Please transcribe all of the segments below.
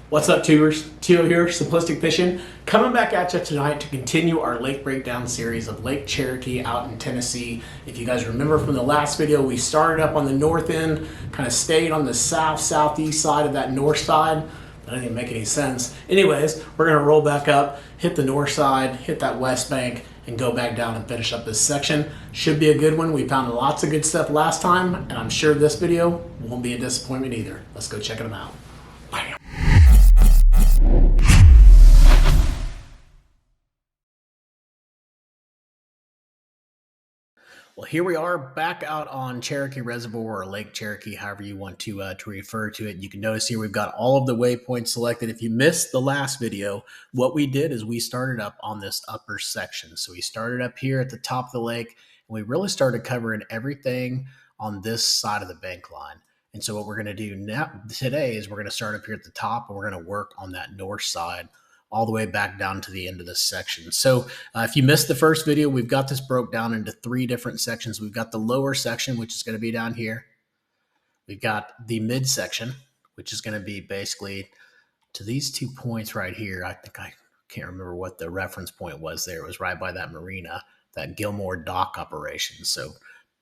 What's up, tubers? Teo here, Simplistic Fishing, coming back at you tonight to continue our lake breakdown series of Lake Cherokee out in Tennessee. If you guys remember from the last video, we started up on the north end, kind of stayed on the southeast side of that north side. That didn't make any sense. Anyways, we're going to roll back up, hit the north side, hit that west bank, and go back down and finish up this section. Should be a good one. We found lots of good stuff last time, and I'm sure this video won't be a disappointment either. Let's go check them out. Bye. Well, here we are back out on Cherokee Reservoir or Lake Cherokee, however you want to refer to it. You can notice here we've got all of the waypoints selected. If you missed the last video, what we did is we started up on this upper section. So we started up here at the top of the lake, and we really started covering everything on this side of the bank line. And so what we're going to do now today is we're going to start up here at the top, and we're going to work on that north side all the way back down to the end of this section. So if you missed the first video, we've got this broke down into three different sections. We've got the lower section, which is going to be down here. We've got the mid section, which is going to be basically to these 2 points right here. I can't remember what the reference point was there. It was right by that marina, that Gilmore dock operation. So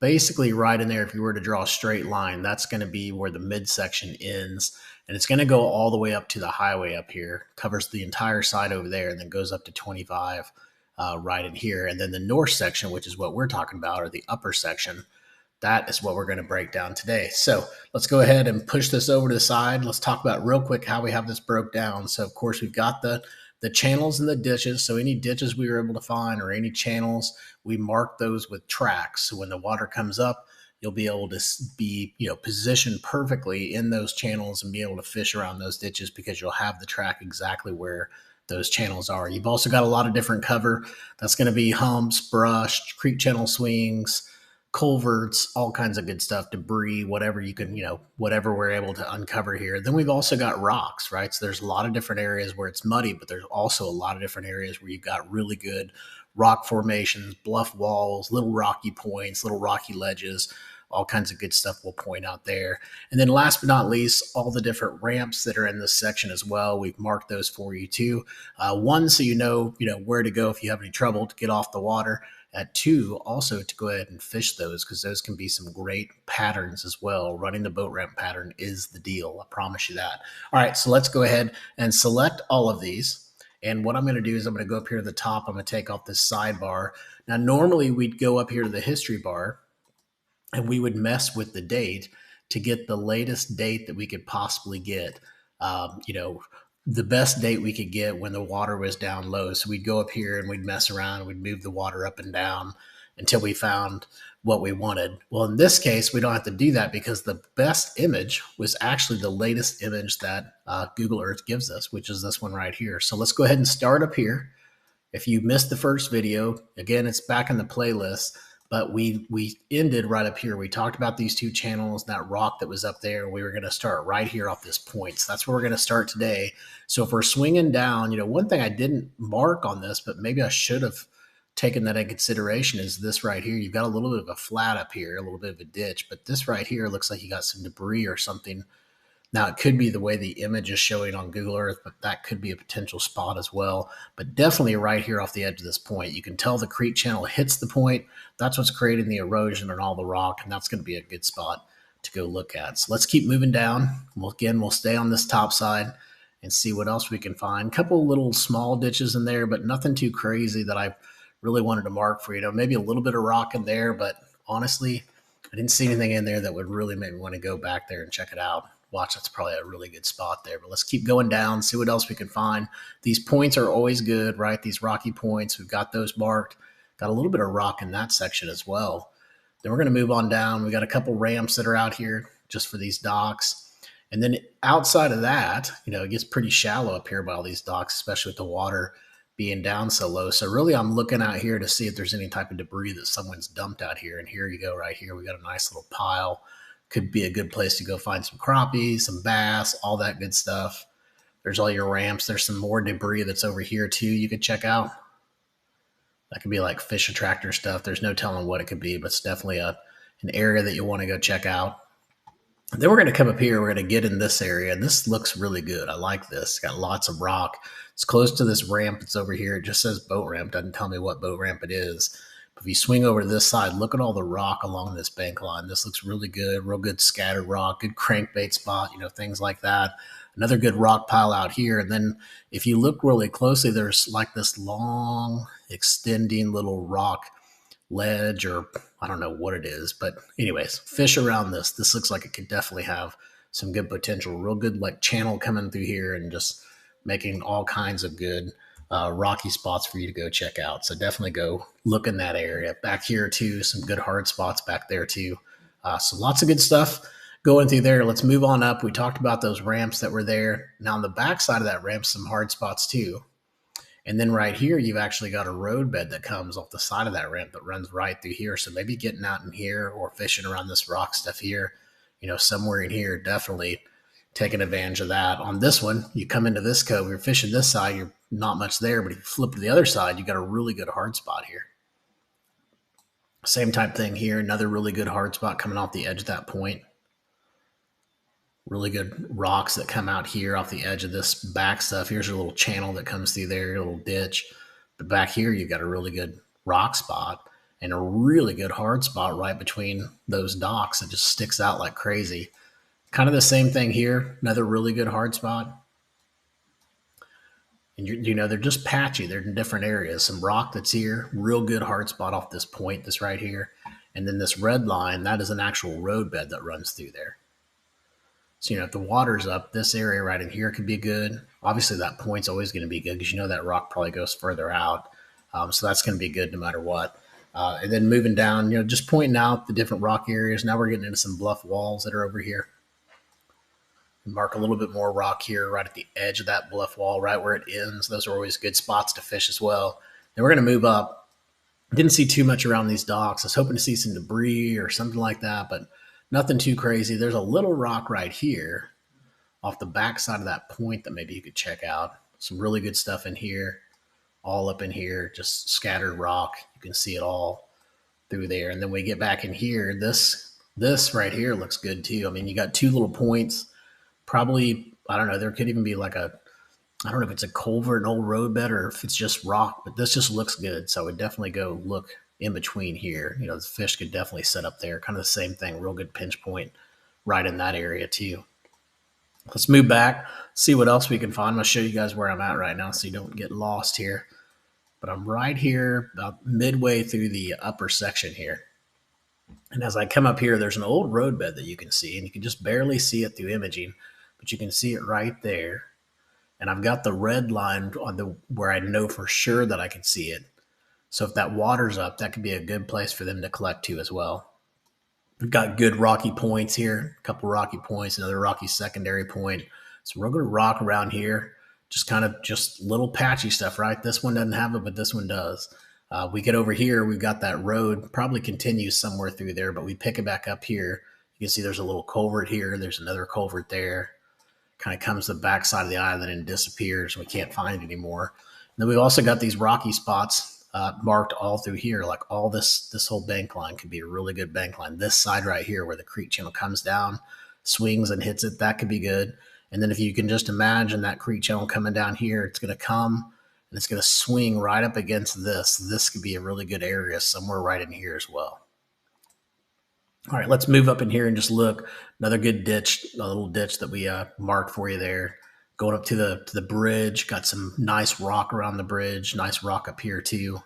basically right in there, if you were to draw a straight line, that's going to be where the midsection ends. And it's going to go all the way up to the highway up here, covers the entire side over there, and then goes up to 25 right in here. And then the north section, which is what we're talking about, or the upper section, that is what we're going to break down today. So let's go ahead and push this over to the side. Let's talk about real quick how we have this broke down. So of course we've got the channels and the ditches. So any ditches we were able to find or any channels, we mark those with tracks. So when the water comes up, you'll be able to be, positioned perfectly in those channels and be able to fish around those ditches because you'll have the track exactly where those channels are. You've also got a lot of different cover. That's going to be humps, brush, creek channel swings, culverts, all kinds of good stuff, debris, whatever you can, whatever we're able to uncover here. Then we've also got rocks, right? So there's a lot of different areas where it's muddy, but there's also a lot of different areas where you've got really good rock formations, bluff walls, little rocky points, little rocky ledges, all kinds of good stuff we'll point out there. And then last but not least, all the different ramps that are in this section as well. We've marked those for you too. One, so you know where to go if you have any trouble to get off the water. At two, also to go ahead and fish those because those can be some great patterns as well. Running the boat ramp pattern is the deal. I promise you that. All right, so let's go ahead and select all of these. And what I'm going to do is I'm going to go up here to the top. I'm going to take off this sidebar. Now, normally we'd go up here to the history bar and we would mess with the date to get the latest date that we could possibly get. The best date we could get when the water was down low. So we'd go up here and we'd mess around and we'd move the water up and down until we found what we wanted. Well, in this case, we don't have to do that because the best image was actually the latest image that Google Earth gives us, which is this one right here. So let's go ahead and start up here. If you missed the first video, again, it's back in the playlist. But we ended right up here. We talked about these two channels, that rock that was up there. We were going to start right here off this point. So that's where we're going to start today. So if we're swinging down, one thing I didn't mark on this, but maybe I should have taken that in consideration is this right here. You've got a little bit of a flat up here, a little bit of a ditch, but this right here looks like you got some debris or something. Now, it could be the way the image is showing on Google Earth, but that could be a potential spot as well. But definitely right here off the edge of this point, you can tell the creek channel hits the point. That's what's creating the erosion and all the rock, and that's going to be a good spot to go look at. So let's keep moving down. We'll stay on this top side and see what else we can find. A couple little small ditches in there, but nothing too crazy that I really wanted to mark for you. Maybe a little bit of rock in there, but honestly, I didn't see anything in there that would really make me want to go back there and check it out. Watch, that's probably a really good spot there. But let's keep going down, see what else we can find. These points are always good, right? These rocky points, we've got those marked. Got a little bit of rock in that section as well. Then we're going to move on down. We got a couple ramps that are out here just for these docks. And then outside of that, it gets pretty shallow up here by all these docks, especially with the water being down so low. So really I'm looking out here to see if there's any type of debris that someone's dumped out here. And here you go right here. We got a nice little pile. Could be a good place to go find some crappies, some bass, all that good stuff. There's all your ramps. There's some more debris that's over here too you could check out. That could be like fish attractor stuff. There's no telling what it could be, but it's definitely an area that you'll want to go check out. Then we're going to come up here. We're going to get in this area, and this looks really good. I like this. It's got lots of rock. It's close to this ramp that's over here. It just says boat ramp. Doesn't tell me what boat ramp it is. But if you swing over to this side, look at all the rock along this bank line. This looks really good. Real good scattered rock. Good crankbait spot. Things like that. Another good rock pile out here. And then if you look really closely, there's like this long extending little rock ledge, or I don't know what it is. But anyways, fish around this. This looks like it could definitely have some good potential. Real good like channel coming through here and just making all kinds of good rocky spots for you to go check out. So definitely go look in that area. Back here too, some good hard spots back there too. So lots of good stuff going through there. Let's move on up. We talked about those ramps that were there. Now on the back side of that ramp, some hard spots too. And then right here, you've actually got a road bed that comes off the side of that ramp that runs right through here. So maybe getting out in here or fishing around this rock stuff here, somewhere in here, definitely taking advantage of that. On this one, you come into this cove, you're fishing this side, you're not much there, but if you flip to the other side, you got a really good hard spot here. Same type thing here, another really good hard spot coming off the edge of that point. Really good rocks that come out here off the edge of this back stuff. Here's a little channel that comes through there, a little ditch. But back here, you've got a really good rock spot and a really good hard spot right between those docks. It just sticks out like crazy. Kind of the same thing here. Another really good hard spot. And they're just patchy. They're in different areas. Some rock that's here, real good hard spot off this point that's right here. And then this red line, that is an actual road bed that runs through there. So, if the water's up, this area right in here could be good. Obviously, that point's always going to be good because that rock probably goes further out. So that's going to be good no matter what. And then moving down, just pointing out the different rock areas. Now we're getting into some bluff walls that are over here. Mark a little bit more rock here right at the edge of that bluff wall, right where it ends. Those are always good spots to fish as well. Then we're going to move up. Didn't see too much around these docks. I was hoping to see some debris or something like that, but nothing too crazy. There's a little rock right here off the back side of that point that maybe you could check out. Some really good stuff in here, all up in here, just scattered rock. You can see it all through there. And then we get back in here. This right here looks good too. I mean, you got two little points. Probably, I don't know, there could even be like I don't know if it's a culvert, an old road bed, or if it's just rock, but this just looks good. So I would definitely go look in between here. The fish could definitely set up there. Kind of the same thing, real good pinch point right in that area too. Let's move back, see what else we can find. I'm going to show you guys where I'm at right now so you don't get lost here. But I'm right here about midway through the upper section here. And as I come up here, there's an old road bed that you can see, and you can just barely see it through imaging, but you can see it right there. And I've got the red line on where I know for sure that I can see it. So if that water's up, that could be a good place for them to collect to as well. We've got good rocky points here, a couple rocky points, another rocky secondary point. So we're going to rock around here, just little patchy stuff, right? This one doesn't have it, but this one does. We get over here, we've got that road, probably continues somewhere through there, but we pick it back up here. You can see there's a little culvert here. There's another culvert there. Kind of comes to the back side of the island and disappears. We can't find it anymore. And then we've also got these rocky spots marked all through here. Like all this whole bank line could be a really good bank line. This side right here where the creek channel comes down, swings and hits it, that could be good. And then if you can just imagine that creek channel coming down here, it's going to come and it's going to swing right up against this. This could be a really good area somewhere right in here as well. All right, let's move up in here and just look. Another good ditch, a little ditch that we marked for you there. Going up to the bridge, got some nice rock around the bridge, nice rock up here too.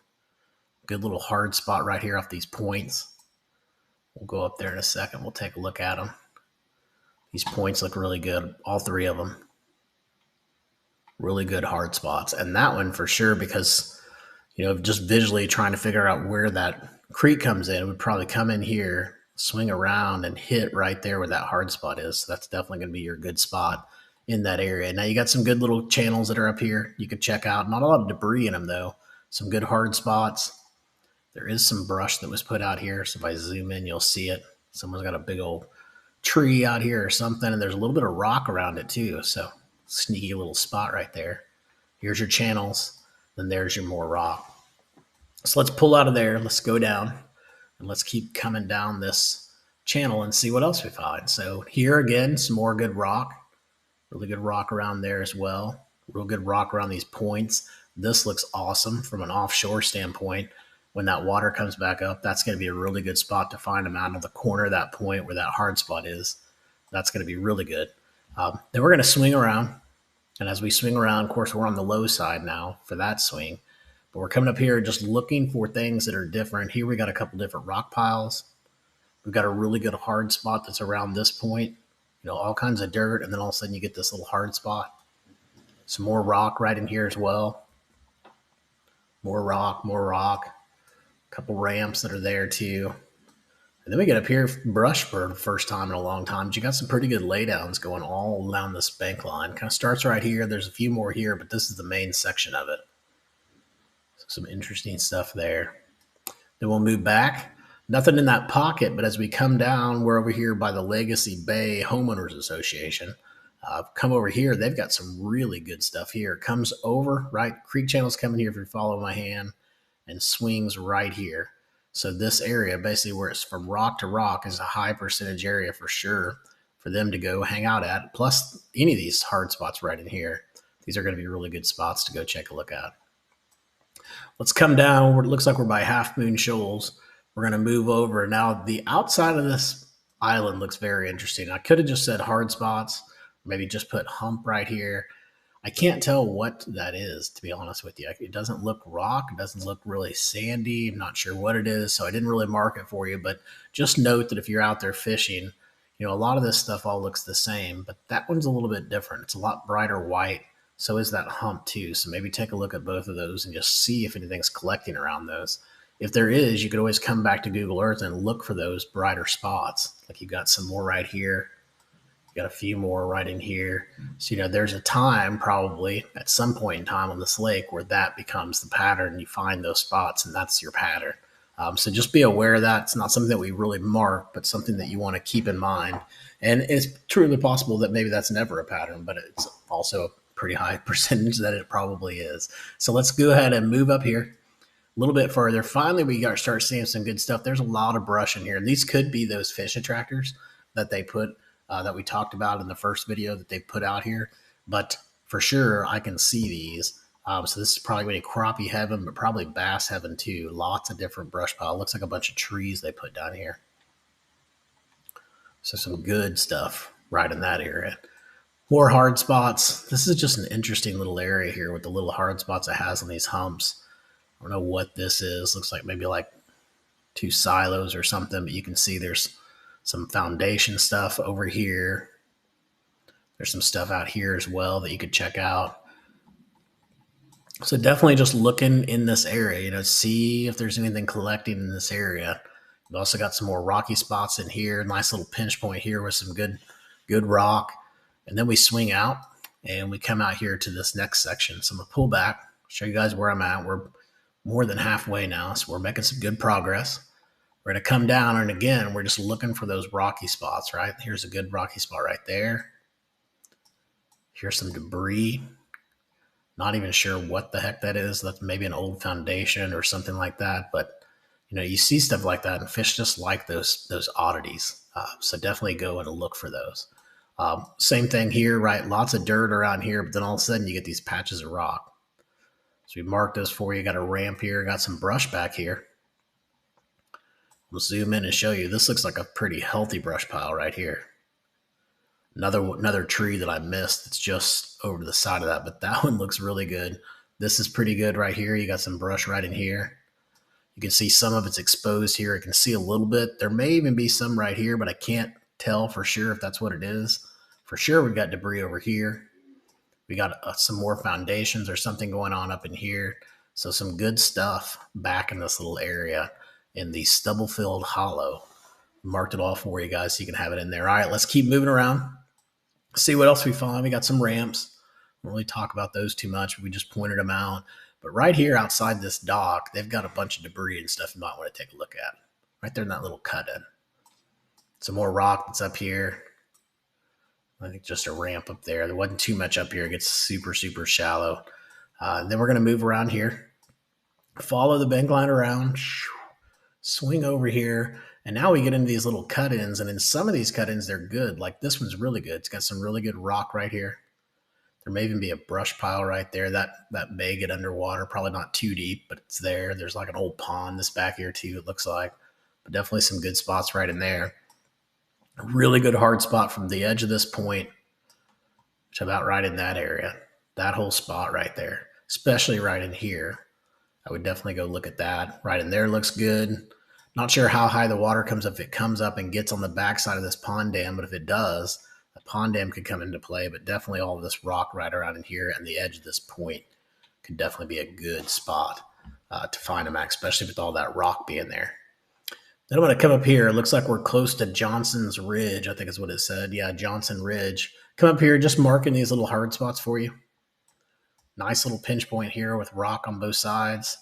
Good little hard spot right here off these points. We'll go up there in a second. We'll take a look at them. These points look really good, all three of them. Really good hard spots. And that one for sure, because, just visually trying to figure out where that creek comes in, would probably come in here, swing around and hit right there where that hard spot is. So that's definitely going to be your good spot in that area. Now you got some good little channels that are up here you could check out. Not a lot of debris in them though. Some good hard spots. There is some brush that was put out here. So if I zoom in, you'll see it. Someone's got a big old tree out here or something, and there's a little bit of rock around it too. So sneaky little spot right there. Here's your channels. Then there's your more rock. So let's pull out of there. Let's go down and let's keep coming down this channel and see what else we find. So here again, some more good rock. Really good rock around there as well. Real good rock around these points. This looks awesome from an offshore standpoint. When that water comes back up, that's going to be a really good spot to find them out of the corner of that point where that hard spot is. That's going to be really good. Then we're going to swing around. And as we swing around, of course, we're on the low side now for that swing. But we're coming up here just looking for things that are different. Here we got a couple different rock piles. We've got a really good hard spot that's around this point. All kinds of dirt, and then all of a sudden you get this little hard spot. Some more rock right in here as well. More rock, more rock. A couple ramps that are there too. And then we get up here, brush for the first time in a long time. But you got some pretty good laydowns going all down this bank line. Kind of starts right here. There's a few more here, but this is the main section of it. So some interesting stuff there. Then we'll move back. Nothing in that pocket, but as we come down, we're over here by the Legacy Bay Homeowners Association. Come over here, they've got some really good stuff here. Comes over, right? Creek channel's coming here if you follow my hand, and swings right here. So this area, basically where it's from rock to rock, is a high percentage area for sure for them to go hang out at. Plus, any of these hard spots right in here, these are going to be really good spots to go check a look at. Let's come down. It looks like we're by Half Moon Shoals. We're going to move over. Now, the outside of this island looks very interesting. I could have just said hard spots, maybe just put hump right here. I can't tell what that is, to be honest with you. It doesn't look rock. It doesn't look really sandy. I'm not sure what it is, so I didn't really mark it for you. But just note that if you're out there fishing, a lot of this stuff all looks the same, but that one's a little bit different. It's a lot brighter white. So is that hump too. So maybe take a look at both of those and just see if anything's collecting around those. If there is, you could always come back to Google Earth and look for those brighter spots. Like you got some more right here. You got a few more right in here. So, there's a time probably at some point in time on this lake where that becomes the pattern. You find those spots and that's your pattern. So just be aware of that. It's not something that we really mark, but something that you want to keep in mind. And it's truly possible that maybe that's never a pattern, but it's also a pretty high percentage that it probably is. So let's go ahead and move up here a little bit further. Finally, we got to start seeing some good stuff. There's a lot of brush in here. These could be those fish attractors that they put, that we talked about in the first video that they put out here. But for sure, I can see these. So this is probably going to be crappie heaven, but probably bass heaven too. Lots of different brush pile. Looks like a bunch of trees they put down here. So some good stuff right in that area. More hard spots. This is just an interesting little area here with the little hard spots it has on these humps. I don't know what this is. Looks like maybe like two silos or something, but you can see there's some foundation stuff over here. There's some stuff out here as well that you could check out. So definitely just looking in this area, see if there's anything collecting in this area. We've also got some more rocky spots in here. Nice little pinch point here with some good rock. And then we swing out and we come out here to this next section. So I'm gonna pull back, show you guys where I'm at. We're more than halfway now, so we're making some good progress. We're gonna come down, and again, we're just looking for those rocky spots, right? Here's a good rocky spot right there. Here's some debris. Not even sure what the heck that is. That's maybe an old foundation or something like that. But you see stuff like that, and fish just like those oddities. So definitely go and look for those. Same thing here, right? Lots of dirt around here, but then all of a sudden you get these patches of rock. So we marked those for you. Got a ramp here. Got some brush back here. We'll zoom in and show you. This looks like a pretty healthy brush pile right here. Another tree that I missed. It's just over to the side of that, but that one looks really good. This is pretty good right here. You got some brush right in here. You can see some of it's exposed here. I can see a little bit. There may even be some right here, but I can't tell for sure if that's what it is. For sure, we've got debris over here. We got some more foundations or something going on up in here. So some good stuff back in this little area in the stubble-filled hollow. Marked it all for you guys so you can have it in there. All right, let's keep moving around. See what else we find. We got some ramps. We don't really talk about those too much. We just pointed them out. But right here outside this dock, they've got a bunch of debris and stuff you might want to take a look at. Right there in that little cut-in. Some more rock that's up here. I think just a ramp up there. There wasn't too much up here. It gets super, super shallow. Then we're going to move around here. Follow the bank line around. Swing over here. And now we get into these little cut-ins, and in some of these cut-ins, they're good. Like this one's really good. It's got some really good rock right here. There may even be a brush pile right there. That may get underwater, probably not too deep, but it's there. There's like an old pond this back here too, it looks like. But definitely some good spots right in there. A really good hard spot from the edge of this point to about right in that area. That whole spot right there, especially right in here. I would definitely go look at that. Right in there looks good. Not sure how high the water comes up. If it comes up and gets on the backside of this pond dam, but if it does, the pond dam could come into play. But definitely all of this rock right around in here and the edge of this point could definitely be a good spot to find them at, especially with all that rock being there. Then I'm going to come up here. It looks like we're close to Johnson's Ridge, I think is what it said. Yeah, Johnson Ridge. Come up here, just marking these little hard spots for you. Nice little pinch point here with rock on both sides.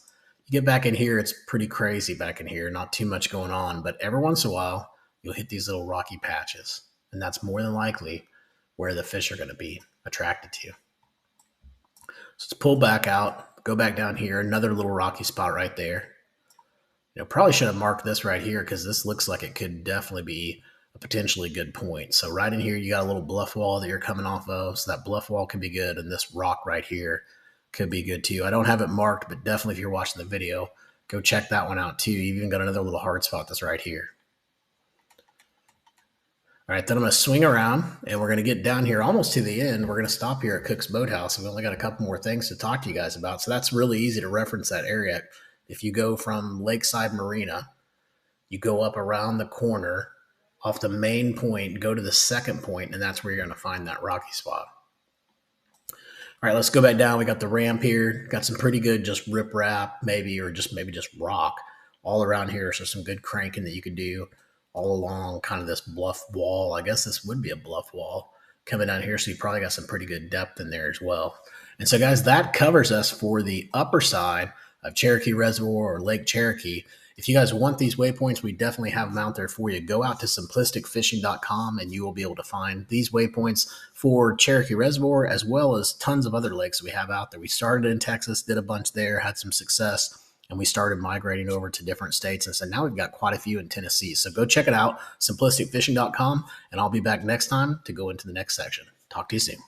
You get back in here, it's pretty crazy back in here. Not too much going on, but every once in a while, you'll hit these little rocky patches. And that's more than likely where the fish are going to be attracted to. So let's pull back out, go back down here, another little rocky spot right there. Probably should have marked this right here because this looks like it could definitely be a potentially good point. So right in here, you got a little bluff wall that you're coming off of. So that bluff wall could be good. And this rock right here could be good too. I don't have it marked, but definitely if you're watching the video, go check that one out too. You've even got another little hard spot that's right here. All right, then I'm going to swing around and we're going to get down here almost to the end. We're going to stop here at Cook's Boathouse. We've only got a couple more things to talk to you guys about. So that's really easy to reference that area. If you go from Lakeside Marina, you go up around the corner off the main point, go to the second point, and that's where you're going to find that rocky spot. All right, let's go back down. We got the ramp here. Got some pretty good just riprap, maybe just rock all around here. So some good cranking that you could do all along kind of this bluff wall. I guess this would be a bluff wall coming down here. So you probably got some pretty good depth in there as well. And so, guys, that covers us for the upper side of Cherokee Reservoir or Lake Cherokee. If you guys want these waypoints, we definitely have them out there for you. Go out to simplisticfishing.com and you will be able to find these waypoints for Cherokee Reservoir as well as tons of other lakes we have out there. We started in Texas, did a bunch there, had some success, and we started migrating over to different states. And so now we've got quite a few in Tennessee. So go check it out, simplisticfishing.com, and I'll be back next time to go into the next section. Talk to you soon.